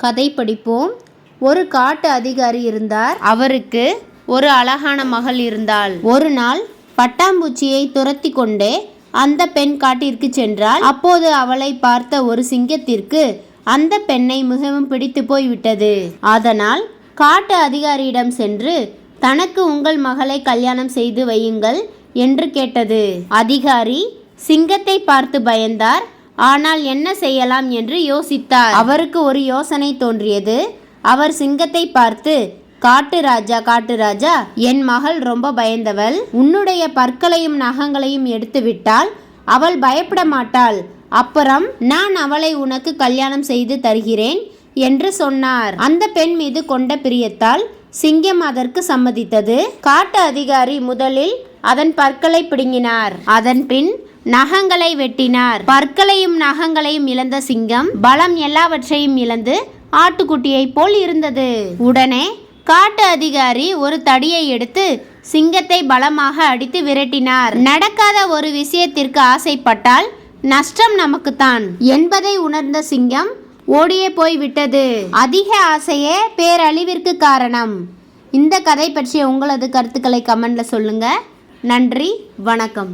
கதை படிப்போம். ஒரு காட்டு அதிகாரி இருந்தார். அவருக்கு ஒரு அழகான மகள் இருந்தாள். ஒரு நாள் பட்டாம்பூச்சியை துரத்தி கொண்டே அந்த பெண் காட்டிற்கு சென்றாள். அப்போது அவளை பார்த்த ஒரு சிங்கத்திற்கு அந்த பெண்ணை மிகவும் பிடித்து போய்விட்டது. அதனால் காட்டு அதிகாரியிடம் சென்று தனக்கு உங்கள் மகளை கல்யாணம் செய்து வையுங்கள் என்று கேட்டது. அதிகாரி சிங்கத்தை பார்த்து பயந்தார். ஆனால் என்ன செய்யலாம் என்று யோசித்தார். அவருக்கு ஒரு யோசனை தோன்றியது. அவர் சிங்கத்தை பார்த்து, காட்டு ராஜா, என் மகள் ரொம்ப பயந்தவள். உன்னுடைய பற்களையும் நகங்களையும் எடுத்து விட்டால் அவள் பயப்பட மாட்டாள். அப்புறம் நான் அவளை உனக்கு கல்யாணம் செய்து தருகிறேன் என்று சொன்னார். அந்த பெண் மீது கொண்ட பிரியத்தால் சிங்கம் அதற்கு சம்மதித்தது. காட்டு அதிகாரி முதலில் அதன் பற்களை பிடுங்கினார். அதன் பின் நகங்களை வெட்டினார். பற்களையும் நகங்களையும் இழந்த சிங்கம் பலம் எல்லாவற்றையும் இழந்து ஆட்டுக்குட்டியை போல் இருந்தது. உடனே காட்டு அதிகாரி ஒரு தடியை எடுத்து சிங்கத்தை பலமாக அடித்து விரட்டினார். நடக்காத ஒரு விஷயத்திற்கு ஆசைப்பட்டால் நஷ்டம் நமக்குத்தான் என்பதை உணர்ந்த சிங்கம் ஓடியே போய்விட்டது. அதிக ஆசையே பேரழிவிற்கு காரணம். இந்த கதை பற்றிய உங்களது கருத்துக்களை கமெண்ட்ல சொல்லுங்க. நன்றி, வணக்கம்.